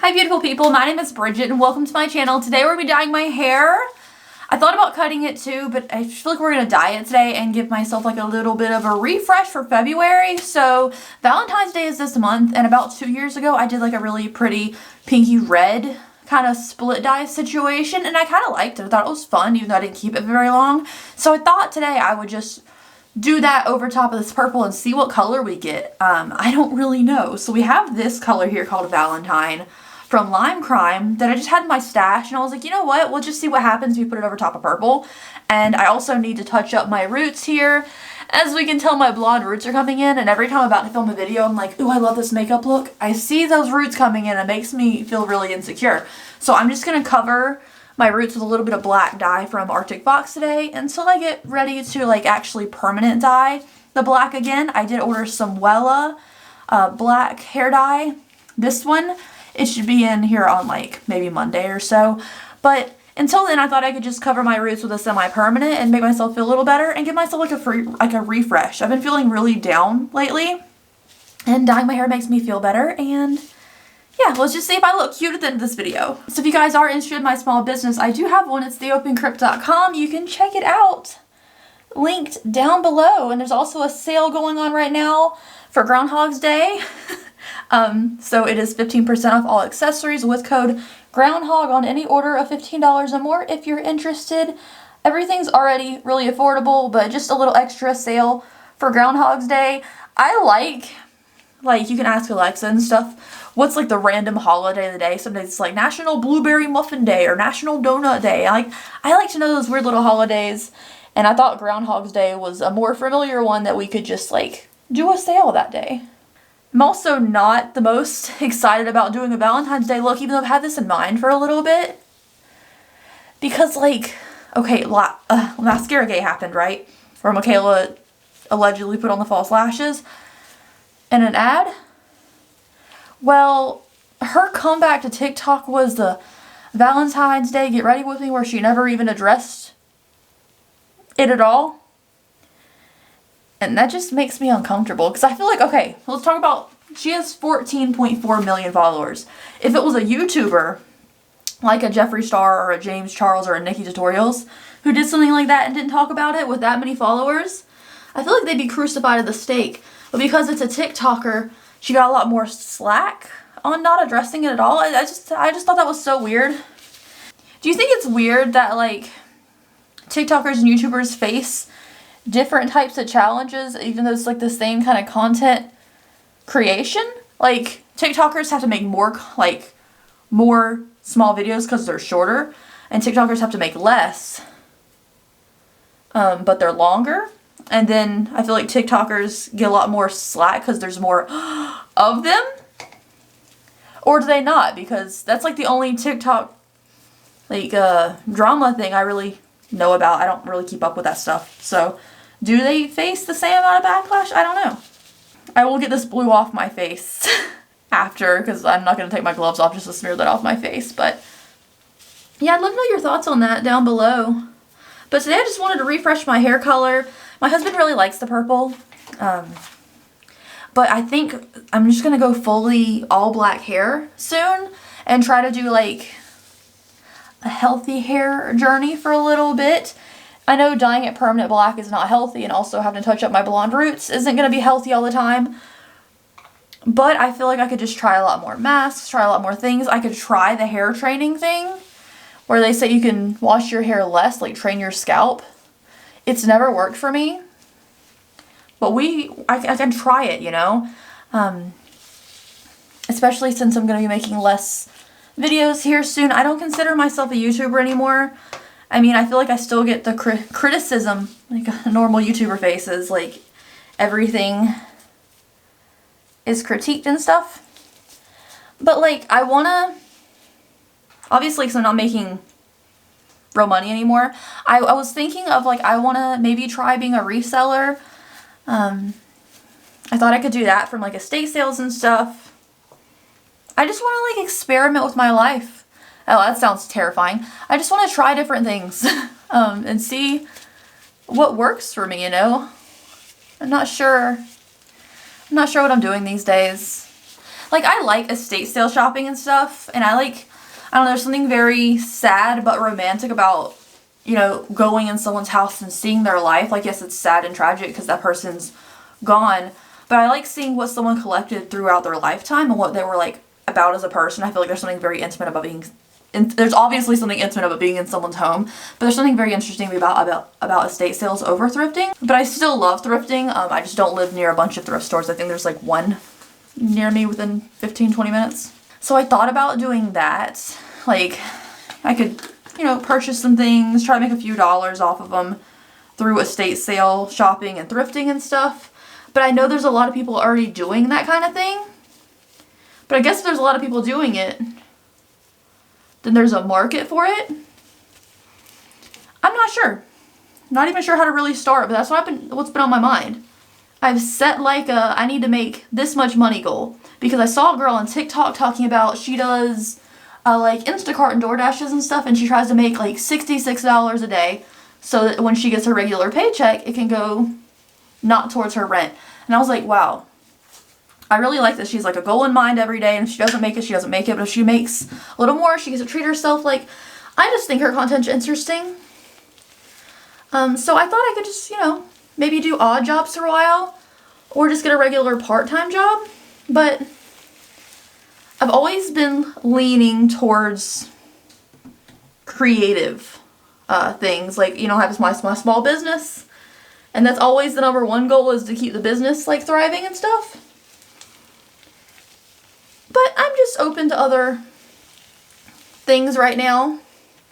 Hi beautiful people, my name is Bridget and welcome to my channel. Today we're going to be dyeing my hair. I thought about cutting it too, but I feel like we're going to dye it today and give myself like a little bit of a refresh for February. So Valentine's Day is this month, and about 2 years ago I did like a really pretty pinky red kind of split dye situation, and I kind of liked it. I thought it was fun even though I didn't keep it very long. So I thought today I would just do that over top of this purple and see what color we get. I don't really know. So we have this color here called Valentine from Lime Crime that I just had in my stash, and I was like, you know what, we'll just see what happens if we put it over top of purple. And I also need to touch up my roots here. As we can tell, my blonde roots are coming in, and every time I'm about to film a video I'm like, ooh, I love this makeup look. I see those roots coming in and it makes me feel really insecure. So I'm just going to cover my roots with a little bit of black dye from Arctic Fox today until I get ready to like actually permanent dye the black again. I did order some Wella black hair dye. This one, it should be in here on like maybe Monday or so. But until then, I thought I could just cover my roots with a semi-permanent and make myself feel a little better and give myself like a refresh. I've been feeling really down lately, and dyeing my hair makes me feel better. And yeah, let's just see if I look cute at the end of this video. So if you guys are interested in my small business, I do have one. It's theopencrypt.com. You can check it out. Linked down below. And there's also a sale going on right now for Groundhog's Day. So it is 15% off all accessories with code Groundhog on any order of $15 or more if you're interested. Everything's already really affordable, but just a little extra sale for Groundhog's Day. I like you can ask Alexa and stuff, what's like the random holiday of the day? Sometimes it's like National Blueberry Muffin Day or National Donut Day. I like to know those weird little holidays, and I thought Groundhog's Day was a more familiar one that we could just like do a sale that day. I'm also not the most excited about doing a Valentine's Day look, even though I've had this in mind for a little bit. Because like, okay, Mascara Gate happened, right? Where Michaela allegedly put on the false lashes in an ad. Well, her comeback to TikTok was the Valentine's Day get ready with me, where she never even addressed it at all. And that just makes me uncomfortable, because I feel like, okay, let's talk about, she has 14.4 million followers. If it was a YouTuber, like a Jeffree Star or a James Charles or a Nikki Tutorials, who did something like that and didn't talk about it with that many followers, I feel like they'd be crucified at the stake. But because it's a TikToker, she got a lot more slack on not addressing it at all. I just thought that was so weird. Do you think it's weird that like TikTokers and YouTubers face different types of challenges even though it's like the same kind of content creation? Like TikTokers have to make more small videos because they're shorter, and TikTokers have to make less but they're longer. And then I feel like TikTokers get a lot more slack because there's more of them. Or do they not? Because that's like the only TikTok like drama thing I really know about. I don't really keep up with that stuff. So do they face the same amount of backlash? I don't know. I will get this blue off my face after, because I'm not going to take my gloves off just to smear that off my face. But yeah, I'd love to know your thoughts on that down below. But today I just wanted to refresh my hair color. My husband really likes the purple, but I think I'm just going to go fully all black hair soon and try to do like a healthy hair journey for a little bit. I know dyeing it permanent black is not healthy, and also having to touch up my blonde roots isn't going to be healthy all the time. But I feel like I could just try a lot more masks, try a lot more things. I could try the hair training thing where they say you can wash your hair less, like train your scalp. It's never worked for me, but I can try it, you know, especially since I'm going to be making less videos here soon. I don't consider myself a YouTuber anymore. I mean, I feel like I still get the criticism, like a normal YouTuber faces, like everything is critiqued and stuff. But like, I want to, obviously, because I'm not making real money anymore, I was thinking of like, I want to maybe try being a reseller. I thought I could do that from like estate sales and stuff. I just want to like experiment with my life. Oh, that sounds terrifying. I just want to try different things and see what works for me, you know. I'm not sure what I'm doing these days. like, I like estate sale shopping and stuff, and I don't know, there's something very sad but romantic about, you know, going in someone's house and seeing their life. Like, yes, it's sad and tragic because that person's gone, but I like seeing what someone collected throughout their lifetime and what they were, like, about as a person. I feel like there's something very intimate about being, and there's obviously something intimate about being in someone's home, but there's something very interesting about estate sales over thrifting. But I still love thrifting. I just don't live near a bunch of thrift stores. I think there's like one near me within 15-20 minutes. So I thought about doing that. Like, I could, you know, purchase some things, try to make a few dollars off of them through estate sale shopping and thrifting and stuff. But I know there's a lot of people already doing that kind of thing. But I guess if there's a lot of people doing it, then there's a market for it. I'm not sure. Not even sure how to really start, but that's what's been on my mind. I've set like I need to make this much money goal, because I saw a girl on TikTok talking about she does like Instacart and DoorDashes and stuff, and she tries to make like $66 a day so that when she gets her regular paycheck, it can go not towards her rent. And I was like, wow. I really like that she's like a goal in mind every day, and if she doesn't make it, she doesn't make it. But if she makes a little more, she gets to treat herself. Like, I just think her content's interesting. So I thought I could just, you know, maybe do odd jobs for a while, or just get a regular part-time job. But I've always been leaning towards creative things. Like, you know, I have my small business, and that's always the number one goal, is to keep the business like thriving and stuff. But I'm just open to other things right now.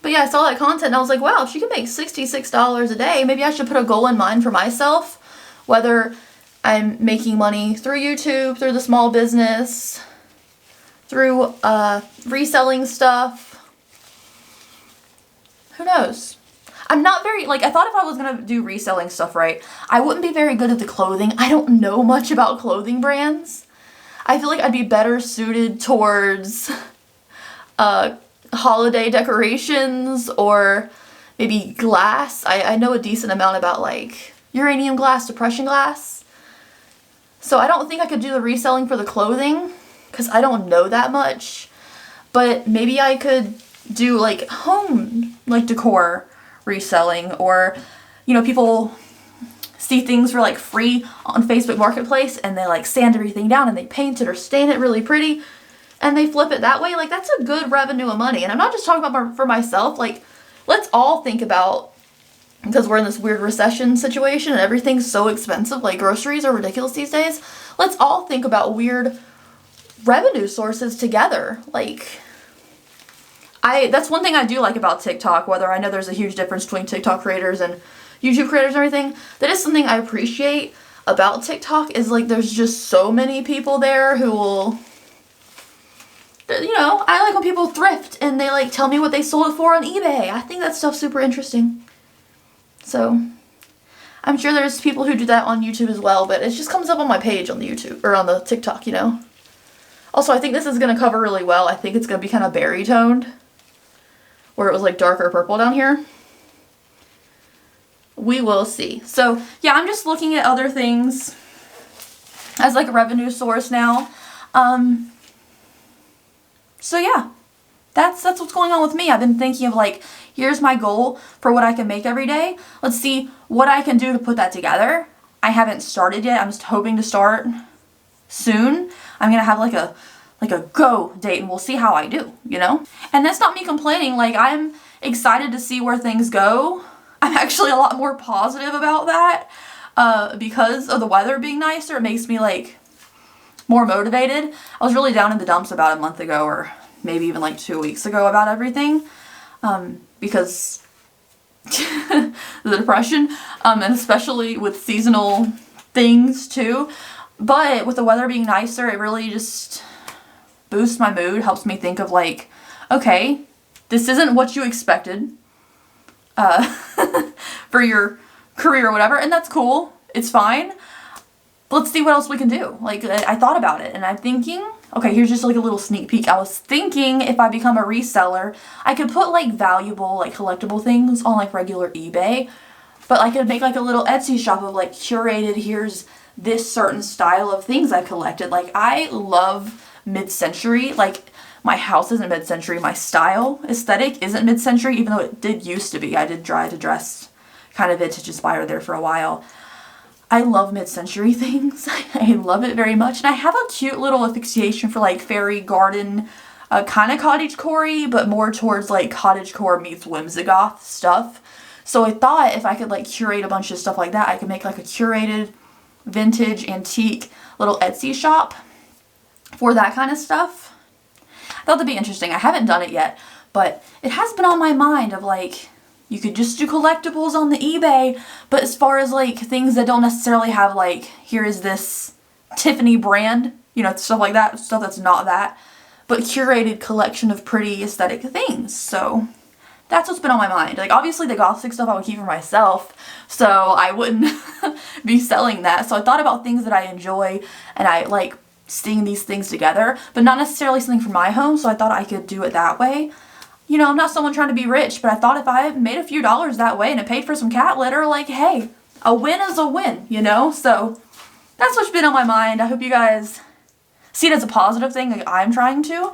But yeah, I saw that content and I was like, wow, if she can make $66 a day, maybe I should put a goal in mind for myself. Whether I'm making money through YouTube, through the small business, through reselling stuff. Who knows? I'm not very, like, I thought if I was going to do reselling stuff right, I wouldn't be very good at the clothing. I don't know much about clothing brands. I feel like I'd be better suited towards holiday decorations, or maybe glass. I know a decent amount about like uranium glass, depression glass. So I don't think I could do the reselling for the clothing because I don't know that much. But maybe I could do like home, like decor reselling, or, you know, people see things for like free on Facebook Marketplace and they like sand everything down and they paint it or stain it really pretty and they flip it that way. Like, that's a good revenue of money. And I'm not just talking about for myself. Like, let's all think about, because we're in this weird recession situation and everything's so expensive, like groceries are ridiculous these days. Let's all think about weird revenue sources together. Like, that's one thing I do like about TikTok, whether I know there's a huge difference between TikTok creators and YouTube creators and everything. That is something I appreciate about TikTok, is like there's just so many people there who will, you know, I like when people thrift and they like tell me what they sold it for on eBay. I think that stuff's super interesting. So I'm sure there's people who do that on YouTube as well, but it just comes up on my page on the YouTube, or on the TikTok, you know. Also, I think this is going to cover really well. I think it's going to be kind of berry toned, where it was like darker purple down here. We will see. So yeah, I'm just looking at other things as like a revenue source now. So yeah, that's what's going on with me. I've been thinking of like, here's my goal for what I can make every day. Let's see what I can do to put that together. I haven't started yet. I'm just hoping to start soon. I'm gonna have like a go date and we'll see how I do, you know? And that's not me complaining. Like, I'm excited to see where things go. I'm actually a lot more positive about that because of the weather being nicer. It makes me like more motivated. I was really down in the dumps about a month ago, or maybe even like 2 weeks ago, about everything because the depression, and especially with seasonal things too. But with the weather being nicer, it really just boosts my mood, helps me think of like, okay, this isn't what you expected for your career or whatever, and that's cool. It's fine. Let's see what else we can do. Like, I thought about it, and I'm thinking, okay, here's just like a little sneak peek. I was thinking if I become a reseller, I could put like valuable, like collectible things on like regular eBay, but I could make like a little Etsy shop of like curated, here's this certain style of things I collected. Like, I love mid-century. Like, my house isn't mid-century. My style aesthetic isn't mid-century, even though it did used to be. I did try to dress kind of vintage inspired there for a while. I love mid-century things. I love it very much. And I have a cute little asphyxiation for like fairy garden, kind of cottagecore-y, but more towards like cottagecore meets whimsigoth stuff. So I thought if I could like curate a bunch of stuff like that, I could make like a curated vintage antique little Etsy shop for that kind of stuff. I thought that'd be interesting. I haven't done it yet, but it has been on my mind of like, you could just do collectibles on the eBay, but as far as like things that don't necessarily have like, here is this Tiffany brand, you know, stuff like that, stuff that's not that, but curated collection of pretty aesthetic things. So that's what's been on my mind. Like, obviously the gothic stuff I would keep for myself, so I wouldn't be selling that. So I thought about things that I enjoy and I like seeing these things together, but not necessarily something for my home, so I thought I could do it that way. You know, I'm not someone trying to be rich, but I thought if I made a few dollars that way and it paid for some cat litter, like, hey, a win is a win, you know? So that's what's been on my mind. I hope you guys see it as a positive thing, like I'm trying to.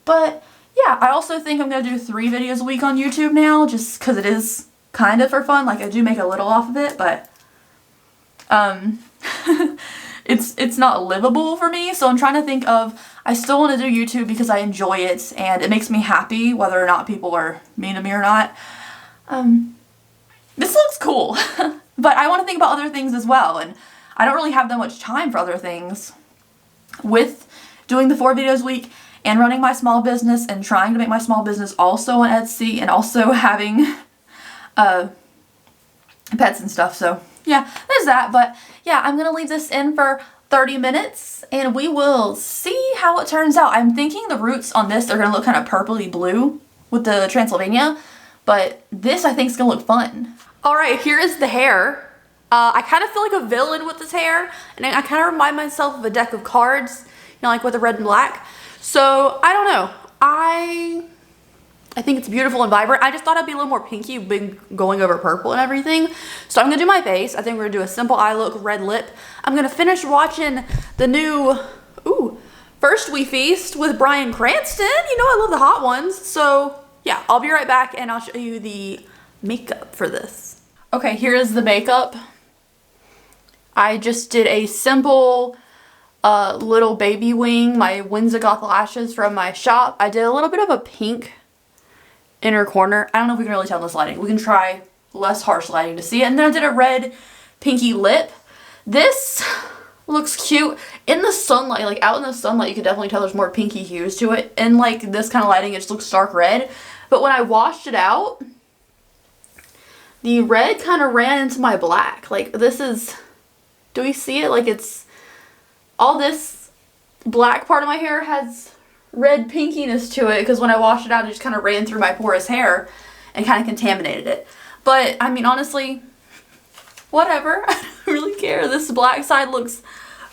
But yeah, I also think I'm going to do 3 videos a week on YouTube now, just because it is kind of for fun. Like, I do make a little off of it, but it's not livable for me. So I'm trying to think of, I still want to do YouTube because I enjoy it and it makes me happy, whether or not people are mean to me or not. This looks cool, but I want to think about other things as well, and I don't really have that much time for other things. With doing the 4 videos a week and running my small business and trying to make my small business also on Etsy and also having pets and stuff. So yeah, there's that. But yeah, I'm going to leave this in for 30 minutes and we will see how it turns out. I'm thinking the roots on this are going to look kind of purpley blue with the Transylvania, but this I think is going to look fun. All right, here is the hair. I kind of feel like a villain with this hair, and I kind of remind myself of a deck of cards, you know, like with the red and black. So I don't know. I think it's beautiful and vibrant. I just thought I'd be a little more pinky, been going over purple and everything. So I'm gonna do my face. I think we're gonna do a simple eye look, red lip. I'm gonna finish watching the new First We Feast with Bryan Cranston. You know I love the hot ones. So yeah, I'll be right back and I'll show you the makeup for this. Okay, here is the makeup. I just did a simple little baby wing, my Whimsigoth lashes from my shop. I did a little bit of a pink inner corner. I don't know if we can really tell in this lighting. We can try less harsh lighting to see it. And then I did a red pinky lip. This looks cute in the sunlight, like out in the sunlight you can definitely tell there's more pinky hues to it. In like this kind of lighting it just looks stark red. But when I washed it out, the red kind of ran into my black. Like this is, do we see it? Like it's, all this black part of my hair has red pinkiness to it because when I washed it out it just kind of ran through my porous hair and kind of contaminated it. But I mean honestly, whatever. I don't really care. This black side looks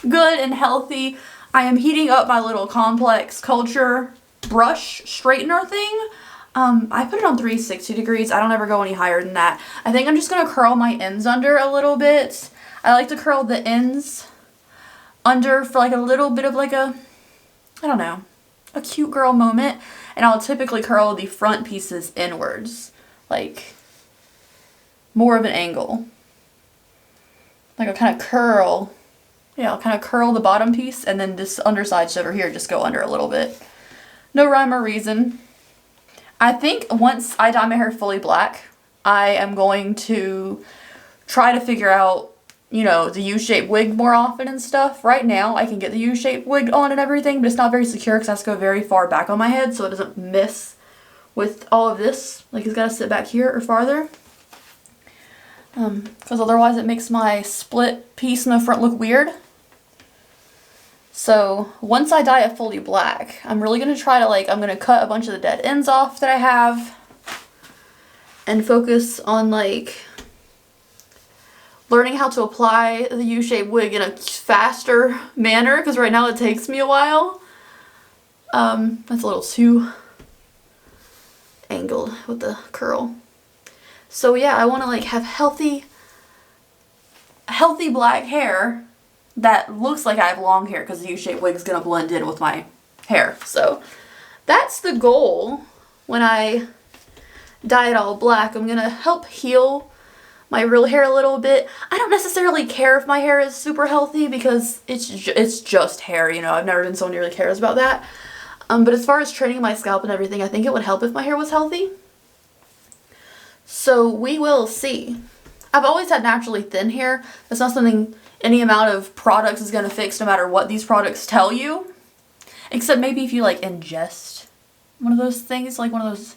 good and healthy. I am heating up my little Complex Culture brush straightener thing. I put it on 360 degrees. I don't ever go any higher than that. I think I'm just going to curl my ends under a little bit. I like to curl the ends under for like a little bit of like a, I don't know, a cute girl moment. And I'll typically curl the front pieces inwards, like more of an angle. Like I'll kind of curl, yeah, I'll kind of curl the bottom piece and then this underside over here just go under a little bit. No rhyme or reason. I think once I dye my hair fully black, I am going to try to figure out, you know, the U-shaped wig more often and stuff. Right now, I can get the U-shaped wig on and everything, but it's not very secure because it has to go very far back on my head so it doesn't miss with all of this. Like, it's got to sit back here or farther. Because otherwise it makes my split piece in the front look weird. So once I dye it fully black, I'm really going to try to I'm going to cut a bunch of the dead ends off that I have and focus on learning how to apply the U-shaped wig in a faster manner because right now it takes me a while. That's a little too angled with the curl. So yeah, I want to have healthy black hair that looks like I have long hair because the U-shaped wig is going to blend in with my hair. So that's the goal when I dye it all black. I'm gonna help heal my real hair a little bit. I don't necessarily care if my hair is super healthy because it's just hair, you know. I've never been someone who really cares about that. But as far as training my scalp and everything, I think it would help if my hair was healthy. So we will see. I've always had naturally thin hair. That's not something any amount of products is going to fix, no matter what these products tell you. Except maybe if you like ingest one of those things, like one of those,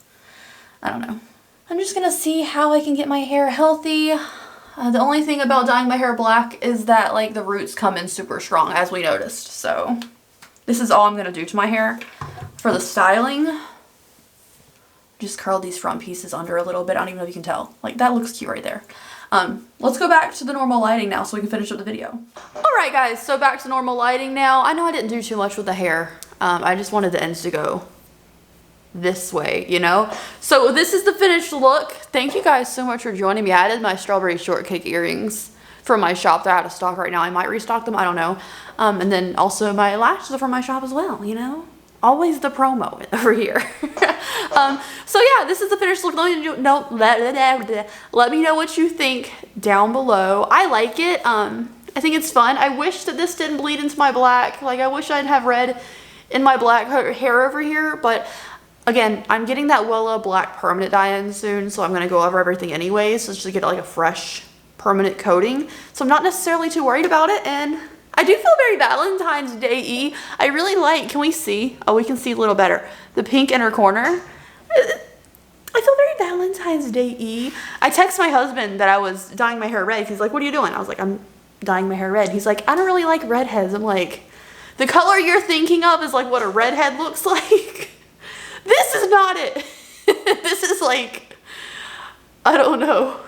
I don't know. I'm just going to see how I can get my hair healthy. The only thing about dyeing my hair black is that like the roots come in super strong, as we noticed. So this is all I'm going to do to my hair for the styling. Just curl these front pieces under a little bit. I don't even know if you can tell. Like, that looks cute right there. Let's go back to the normal lighting now so we can finish up the video. Alright guys, so back to normal lighting now. I know I didn't do too much with the hair. I just wanted the ends to go this way, you know? So this is the finished look. Thank you guys so much for joining me. I added my strawberry shortcake earrings from my shop. They're out of stock right now. I might restock them. I don't know. And then also my lashes are from my shop as well, you know? Always the promo over here. So yeah, this is the finished look. Let me know what you think down below. I like it. I think it's fun. I wish that this didn't bleed into my black. Like, I wish I'd have red in my black hair over here. But again, I'm getting that Wella black permanent dye in soon, so I'm going to go over everything anyways, so just to get like a fresh permanent coating. So I'm not necessarily too worried about it, and I do feel very Valentine's Day-y. I really like, can we see? Oh, we can see a little better. The pink inner corner. I feel very Valentine's Day-y. I text my husband that I was dyeing my hair red. He's like, what are you doing? I was like, I'm dyeing my hair red. He's like, I don't really like redheads. I'm like, the color you're thinking of is like what a redhead looks like. This is not it. This is like, I don't know.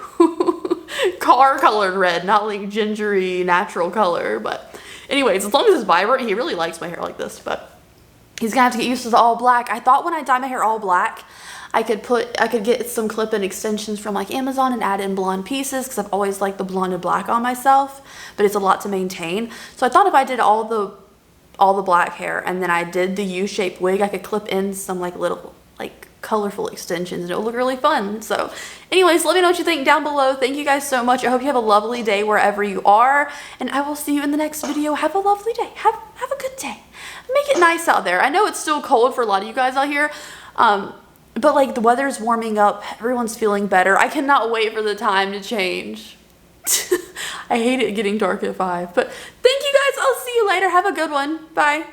Car colored red, not like gingery natural color. But anyways, as long as it's vibrant, he really likes my hair like this, but he's gonna have to get used to the all black. I thought when I dye my hair all black, I could get some clip-in extensions from like Amazon and add in blonde pieces, because I've always liked the blonde and black on myself, but it's a lot to maintain. So I thought if I did all the black hair and then I did the U-shaped wig, I could clip in some like little like colorful extensions and it would look really fun. So anyways, let me know what you think down below. Thank you guys so much. I hope you have a lovely day wherever you are, and I will see you in the next video. Have a lovely day. Have a good day. Make it nice out there. I know it's still cold for a lot of you guys out here, but like the weather's warming up. Everyone's feeling better. I cannot wait for the time to change. I hate it getting dark at 5, but thank you guys. I'll see you later. Have a good one. Bye.